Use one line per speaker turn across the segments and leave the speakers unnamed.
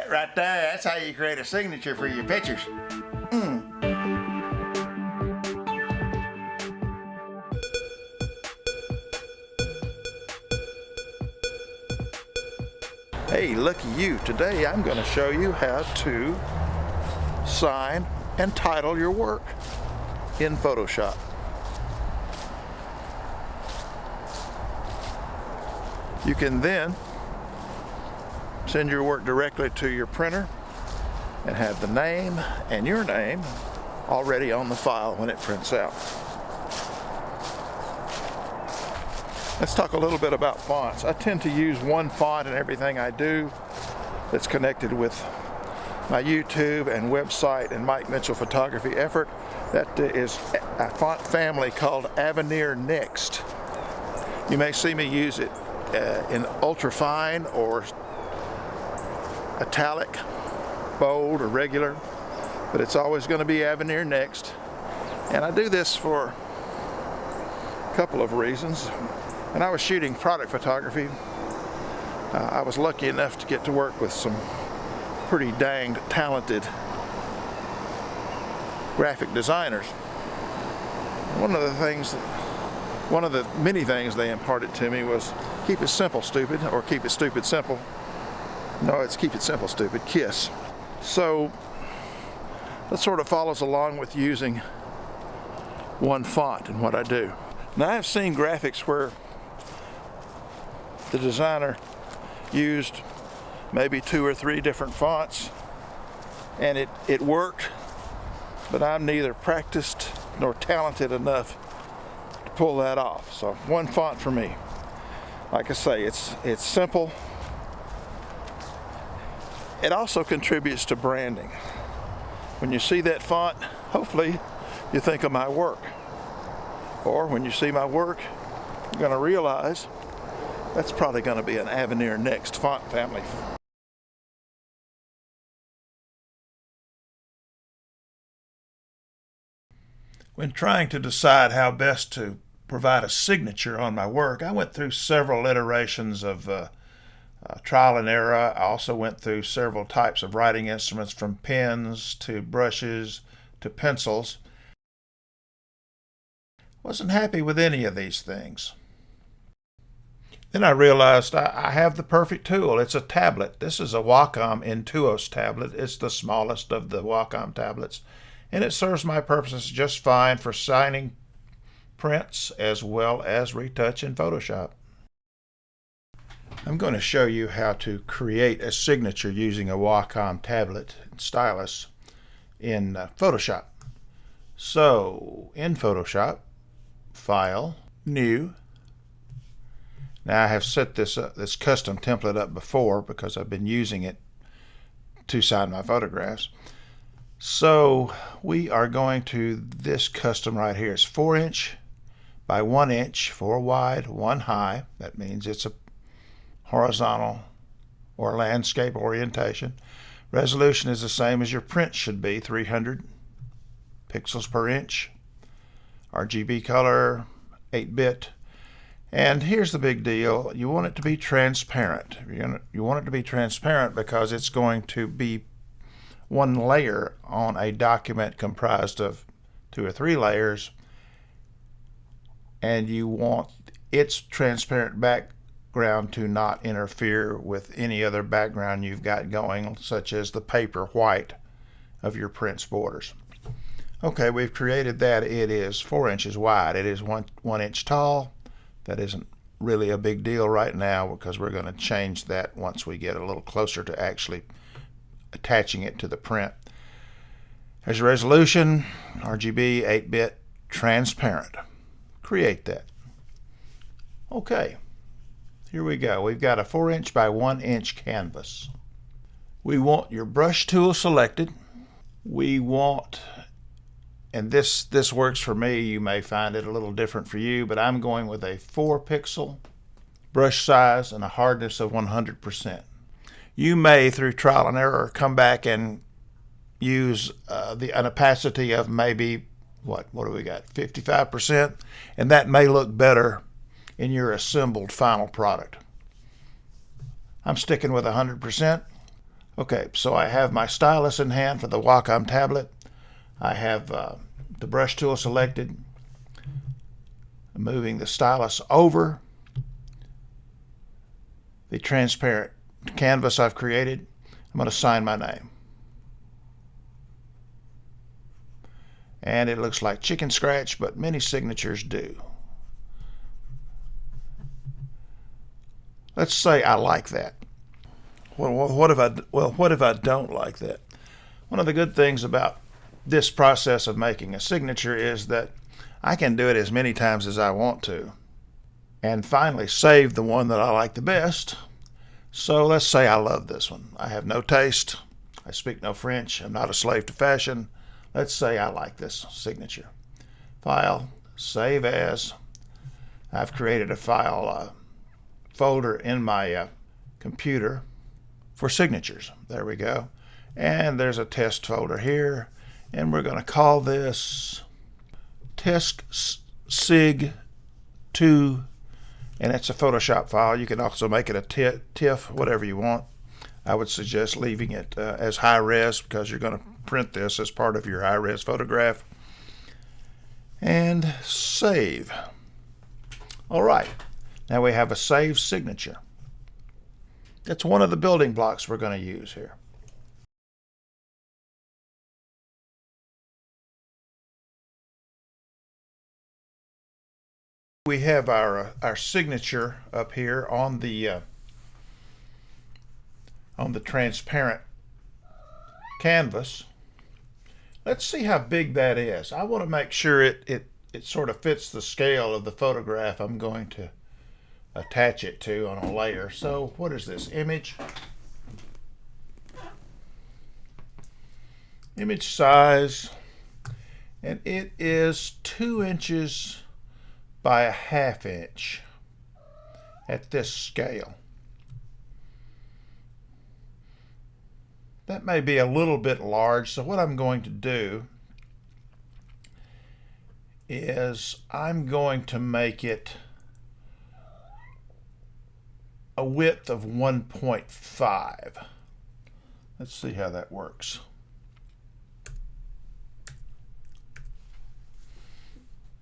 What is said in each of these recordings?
That right there, that's how you create a signature for your pictures. Hey, looky you. Today I'm going to show you how to sign and title your work in Photoshop. You can then send your work directly to your printer and have the name and your name already on the file when it prints out. Let's talk a little bit about fonts. I tend to use one font in everything I do that's connected with my YouTube and website and Mike Mitchell photography effort. That is a font family called Avenir Next. You may see me use it in ultra fine or italic, bold or regular, but it's always going to be Avenir Next. And I do this for a couple of reasons. When I was shooting product photography, I was lucky enough to get to work with some pretty dang talented graphic designers. One of the many things they imparted to me was keep it simple, stupid, or keep it stupid, simple. No, it's keep it simple, stupid, KISS. So that sort of follows along with using one font in what I do. Now I've seen graphics where the designer used maybe 2 or 3 different fonts and it worked, but I'm neither practiced nor talented enough to pull that off. So one font for me. Like I say, it's simple. It also contributes to branding. When you see that font, hopefully you think of my work. Or when you see my work, you're going to realize that's probably going to be an Avenir Next font family. When trying to decide how best to provide a signature on my work, I went through several iterations of trial and error. I also went through several types of writing instruments, from pens to brushes to pencils. Wasn't happy with any of these things. Then I realized I have the perfect tool. It's a tablet. This is a Wacom Intuos tablet. It's the smallest of the Wacom tablets, and it serves my purposes just fine for signing prints as well as retouch in Photoshop. I'm going to show you how to create a signature using a Wacom tablet and stylus in Photoshop. So in Photoshop, File, New. Now I have set this custom template up before because I've been using it to sign my photographs. So we are going to this custom right here. It's 4 inch by 1 inch, 4 wide, 1 high. That means it's a horizontal or landscape orientation. Resolution is the same as your print should be, 300 pixels per inch. RGB color, 8-bit. And here's the big deal. You want it to be transparent. You want it to be transparent because it's going to be one layer on a document comprised of 2 or 3 layers, and you want its transparent background to not interfere with any other background you've got going, such as the paper white of your print's borders. Okay, we've created that. It is 4 inches wide. It is one inch tall. That isn't really a big deal right now because we're going to change that once we get a little closer to actually attaching it to the print. There's your resolution, RGB, 8-bit, transparent. Create that. Okay, here we go. We've got a 4 inch by 1 inch canvas. We want your brush tool selected. We want, and this works for me, you may find it a little different for you, but I'm going with a 4 pixel brush size and a hardness of 100%. You may, through trial and error, come back and use an opacity of maybe, what do we got, 55%, and that may look better in your assembled final product. I'm sticking with 100%. Okay, so I have my stylus in hand for the Wacom tablet. I have the brush tool selected. Moving the stylus over the transparent canvas I've created. I'm going to sign my name. And it looks like chicken scratch, but many signatures do. Let's say I like that. Well, what if I don't like that? One of the good things about this process of making a signature is that I can do it as many times as I want to, and finally save the one that I like the best. So let's say I love this one. I have no taste. I speak no French. I'm not a slave to fashion. Let's say I like this signature. File, save as. I've created a file folder in my computer for signatures. There we go. And there's a test folder here. And we're going to call this Test Sig 2. And it's a Photoshop file. You can also make it a TIFF, whatever you want. I would suggest leaving it as high res because you're going to print this as part of your high res photograph. And save. All right. Now we have a saved signature. It's one of the building blocks we're going to use here. We have our signature up here on the transparent canvas. Let's see how big that is. I want to make sure it sort of fits the scale of the photograph I'm going to attach it to on a layer. So what is this? Image size, and it is 2 inches by 1/2 inch at this scale. That may be a little bit large, so what I'm going to do is I'm going to make it a width of 1.5. Let's see how that works.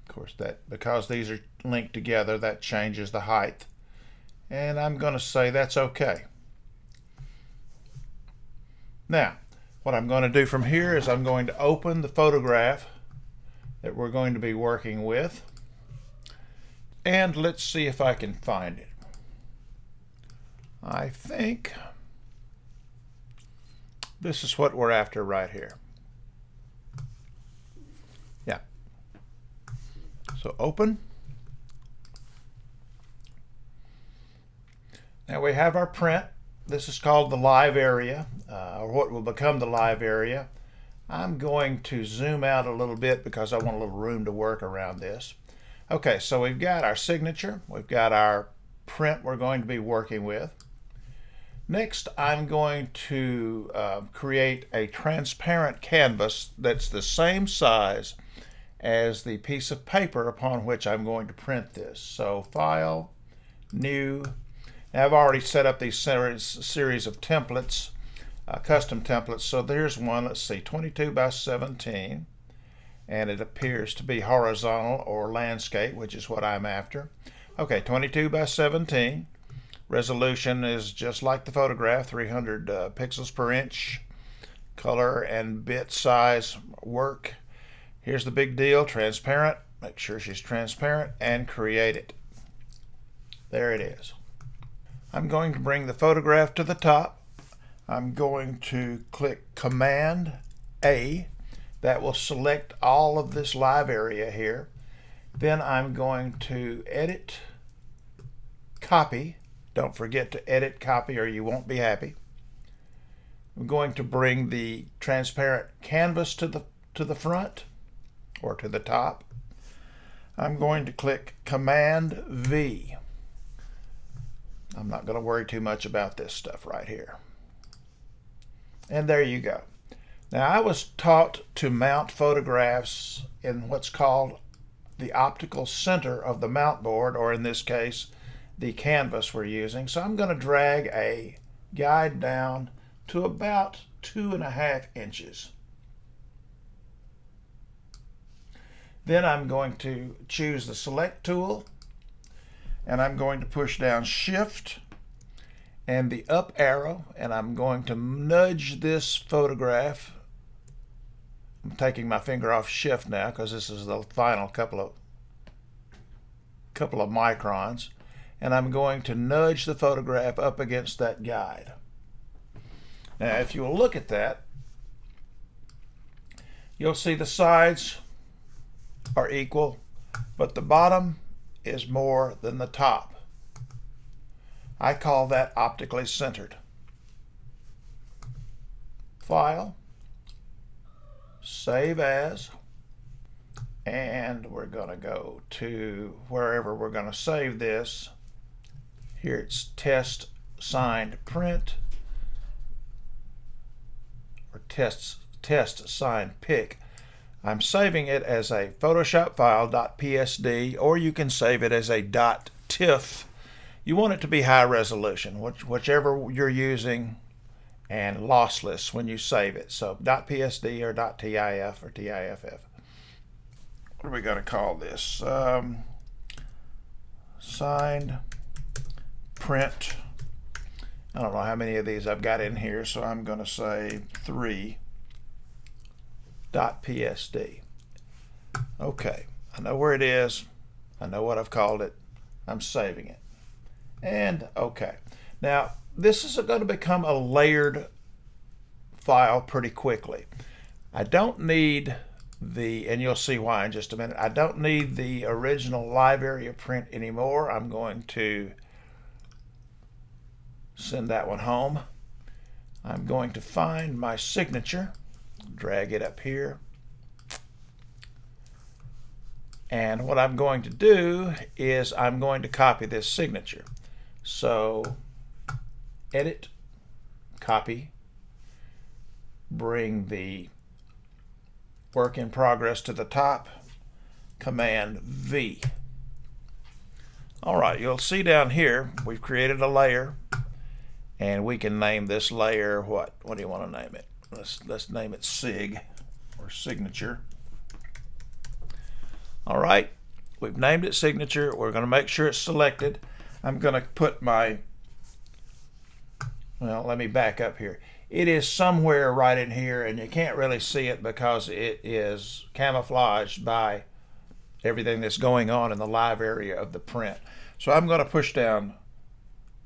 Of course, that because these are linked together, that changes the height. And I'm going to say that's okay. Now, what I'm going to do from here is I'm going to open the photograph that we're going to be working with. And let's see if I can find it. I think this is what we're after right here. Yeah. So open. Now we have our print. This is called the live area, or what will become the live area. I'm going to zoom out a little bit because I want a little room to work around this. Okay, so we've got our signature. We've got our print we're going to be working with. Next, I'm going to create a transparent canvas that's the same size as the piece of paper upon which I'm going to print this. So File, New. Now I've already set up these series of templates, custom templates. So there's one, let's see, 22 by 17. And it appears to be horizontal or landscape, which is what I'm after. Okay, 22 by 17. Resolution is just like the photograph, 300 pixels per inch. Color and bit size work. Here's the big deal, transparent. Make sure she's transparent and create it. There it is. I'm going to bring the photograph to the top. I'm going to click Command A. That will select all of this live area here. Then I'm going to edit, copy. Don't forget to edit, copy, or you won't be happy. I'm going to bring the transparent canvas to the front or to the top. I'm going to click Command V. I'm not going to worry too much about this stuff right here. And there you go. Now, I was taught to mount photographs in what's called the optical center of the mount board, or in this case, the canvas we're using. So I'm going to drag a guide down to about 2.5 inches. Then I'm going to choose the select tool, and I'm going to push down Shift and the up arrow, and I'm going to nudge this photograph. I'm taking my finger off Shift now because this is the final couple of microns, and I'm going to nudge the photograph up against that guide. Now, if you will look at that, you'll see the sides are equal, but the bottom is more than the top. I call that optically centered. File, save as, and we're going to go to wherever we're going to save this. Here it's test signed print, or test signed pic. I'm saving it as a Photoshop file .psd, or you can save it as a .tiff. You want it to be high resolution, whichever you're using, and lossless when you save it. So .psd or .tif or .tiff. What are we going to call this? Signed print. I don't know how many of these I've got in here, so I'm going to say 3.psd. Okay, I know where it is. I know what I've called it. I'm saving it. And okay. Now, this is going to become a layered file pretty quickly. I don't need and you'll see why in just a minute, I don't need the original live area print anymore. I'm going to send that one home. I'm going to find my signature, drag it up here, and what I'm going to do is I'm going to copy this signature. So edit, copy, bring the work in progress to the top, Command V. All right, you'll see down here we've created a layer, and we can name this layer what? What do you want to name it? Let's name it Sig, or signature. All right, we've named it signature. We're going to make sure it's selected. I'm going to put my, well, let me back up here. It is somewhere right in here, and you can't really see it because it is camouflaged by everything that's going on in the live area of the print. So I'm going to push down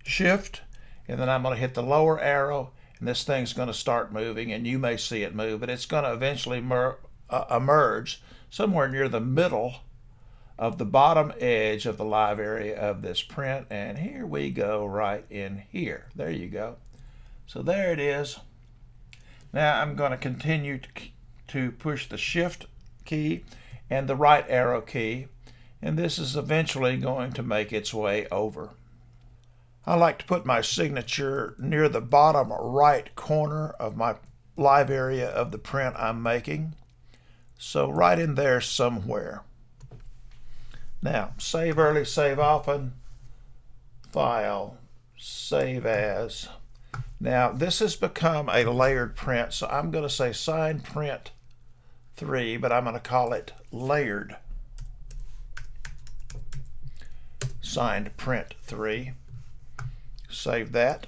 Shift, and then I'm going to hit the lower arrow, and this thing's going to start moving, and you may see it move, but it's going to eventually emerge somewhere near the middle of the bottom edge of the live area of this print, and here we go right in here. There you go. So there it is. Now I'm going to continue to push the Shift key and the right arrow key, and this is eventually going to make its way over. I like to put my signature near the bottom right corner of my live area of the print I'm making. So right in there somewhere. Now, save early, save often, file, save as. Now, this has become a layered print, so I'm going to say sign print 3, but I'm going to call it layered. Signed print 3. Save that.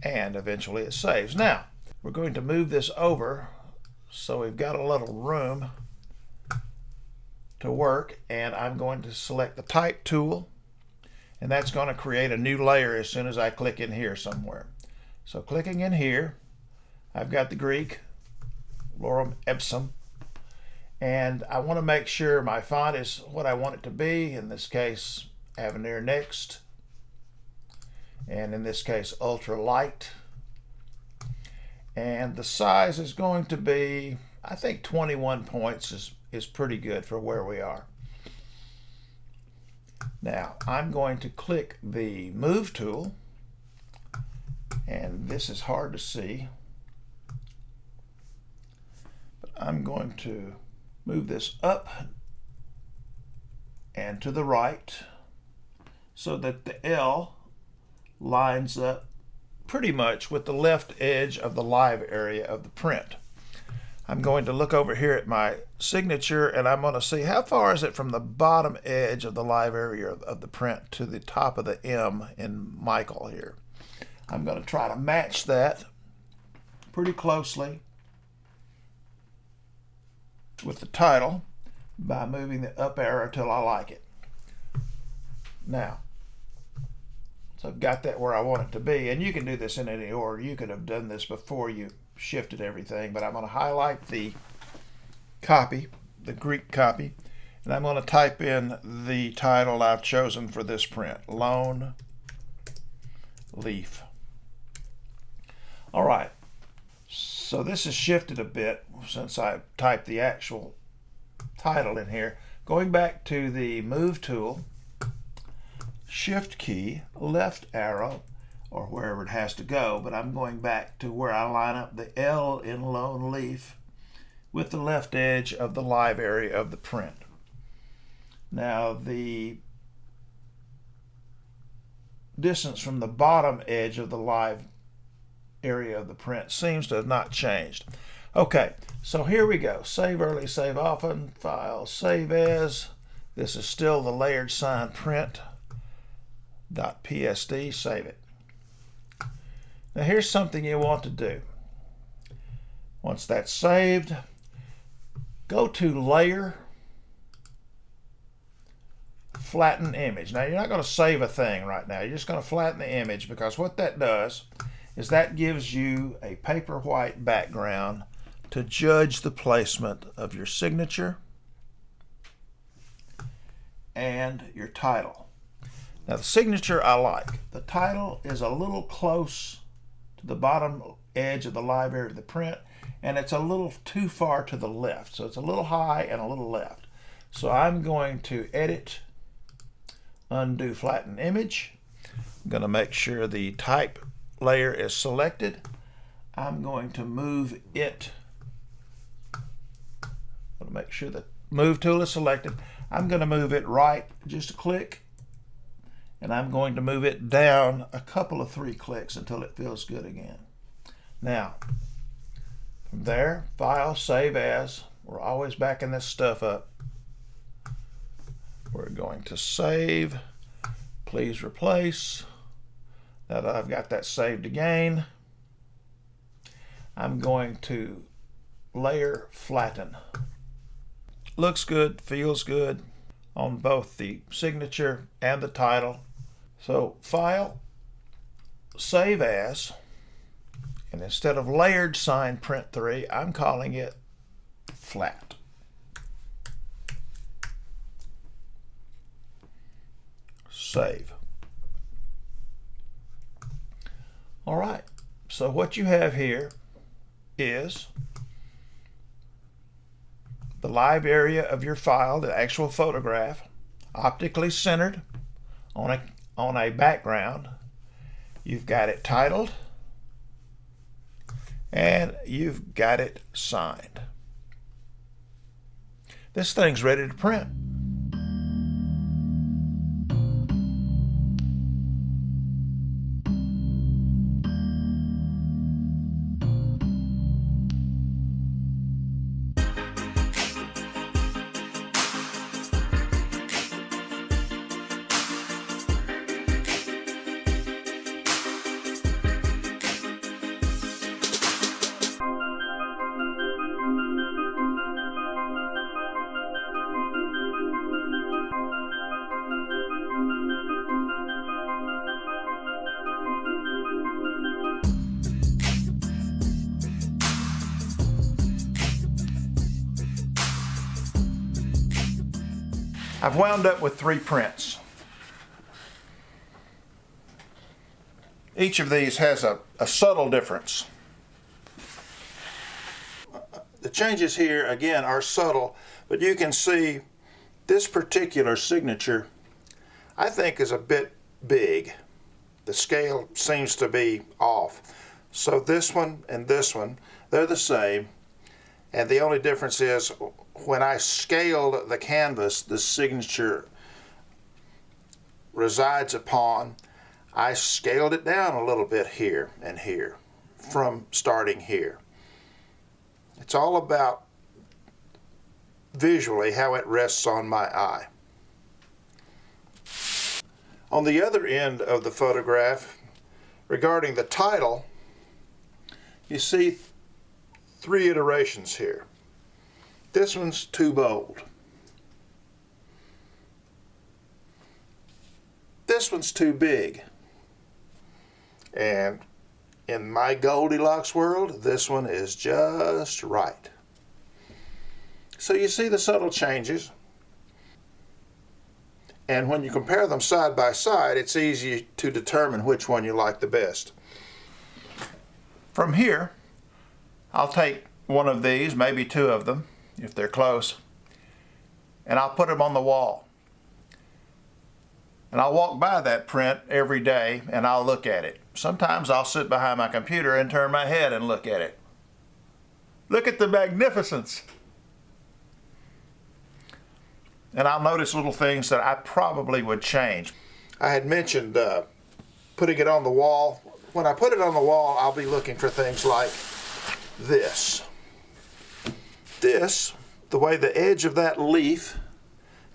And eventually it saves. Now, we're going to move this over so we've got a little room to work, and I'm going to select the type tool, and that's going to create a new layer as soon as I click in here somewhere. So clicking in here, I've got the Greek, lorem ipsum, and I want to make sure my font is what I want it to be. In this case, Avenir Next, and in this case, ultra light. And the size is going to be, I think 21 points is pretty good for where we are. Now, I'm going to click the Move tool, and this is hard to see, but I'm going to move this up and to the right so that the L lines up pretty much with the left edge of the live area of the print. I'm going to look over here at my signature, and I'm going to see how far is it from the bottom edge of the live area of the print to the top of the M in Michael here. I'm going to try to match that pretty closely with the title by moving the up arrow till I like it. Now, so I've got that where I want it to be, and you can do this in any order. You could have done this before you shifted everything, but I'm going to highlight the copy, the Greek copy, and I'm going to type in the title I've chosen for this print, Lone Leaf. All right, so this has shifted a bit since I typed the actual title in here. Going back to the Move tool, Shift key, left arrow, or wherever it has to go, but I'm going back to where I line up the L in Lone Leaf with the left edge of the live area of the print. Now the distance from the bottom edge of the live area of the print seems to have not changed. Okay, so here we go. Save early, save often, file, save as. This is still the layered sign print. .psd, save it. Now here's something you want to do. Once that's saved, go to Layer, Flatten Image. Now you're not going to save a thing right now. You're just going to flatten the image, because what that does is that gives you a paper white background to judge the placement of your signature and your title. Now the signature I like. The title is a little close to the bottom edge of the live area of the print, and it's a little too far to the left. So it's a little high and a little left. So I'm going to edit, undo flatten image. I'm going to make sure the type layer is selected. I'm going to move it. I'm going to make sure the Move tool is selected. I'm going to move it right just a click, and I'm going to move it down a couple of 3 clicks until it feels good again. Now, from there, file, save as. We're always backing this stuff up. We're going to save, please replace. Now that I've got that saved again, I'm going to layer flatten. Looks good, feels good on both the signature and the title. So file, save as, and instead of layered sign print 3, I'm calling it flat. Save. All right, so what you have here is the live area of your file, the actual photograph, optically centered on a background. You've got it titled, and you've got it signed. This thing's ready to print. I've wound up with 3 prints. Each of these has a subtle difference. The changes here, again, are subtle, but you can see this particular signature, I think, is a bit big. The scale seems to be off. So this one and this one, they're the same, and the only difference is when I scaled the canvas the signature resides upon, I scaled it down a little bit here and here from starting here. It's all about visually how it rests on my eye. On the other end of the photograph, regarding the title, you see three iterations here. This one's too bold. This one's too big. And in my Goldilocks world, this one is just right. So you see the subtle changes. And when you compare them side by side, it's easy to determine which one you like the best. From here, I'll take one of these, maybe two of them, if they're close, and I'll put them on the wall. And I'll walk by that print every day and I'll look at it. Sometimes I'll sit behind my computer and turn my head and look at it. Look at the magnificence. And I'll notice little things that I probably would change. I had mentioned putting it on the wall. When I put it on the wall, I'll be looking for things like this. This, the way the edge of that leaf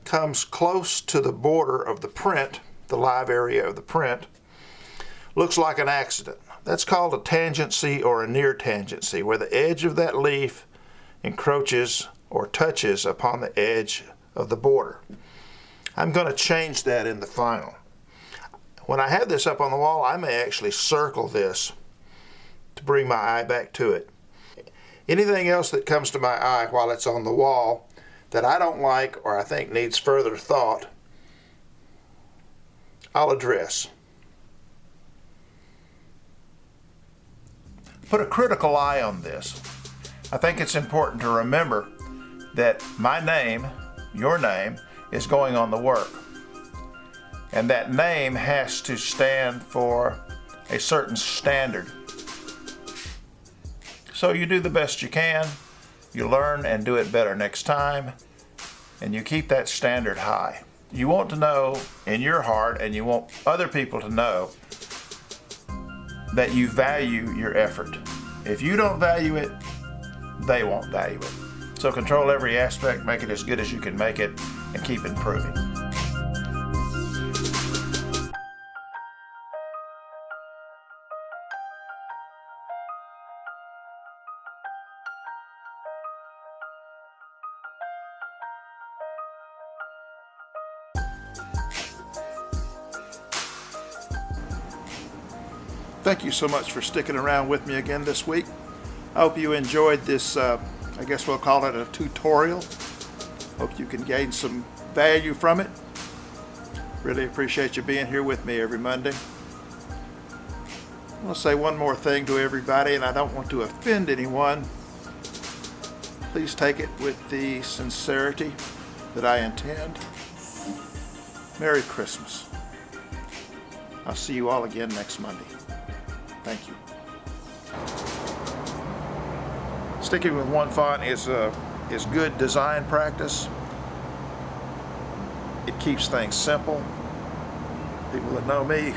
comes close to the border of the print, the live area of the print, looks like an accident. That's called a tangency or a near tangency, where the edge of that leaf encroaches or touches upon the edge of the border. I'm going to change that in the final. When I have this up on the wall, I may actually circle this to bring my eye back to it. Anything else that comes to my eye while it's on the wall that I don't like or I think needs further thought, I'll address. Put a critical eye on this. I think it's important to remember that my name, your name, is going on the work. And that name has to stand for a certain standard. So you do the best you can, you learn and do it better next time, and you keep that standard high. You want to know in your heart, and you want other people to know, that you value your effort. If you don't value it, they won't value it. So control every aspect, make it as good as you can make it, and keep improving. Thank you so much for sticking around with me again this week. I hope you enjoyed this, I guess we'll call it a tutorial. Hope you can gain some value from it. Really appreciate you being here with me every Monday. I want to say one more thing to everybody, and I don't want to offend anyone. Please take it with the sincerity that I intend. Merry Christmas. I'll see you all again next Monday. Thank you. Sticking with one font is good design practice. It keeps things simple. People that know me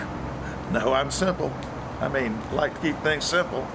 know I'm simple. I mean, like to keep things simple.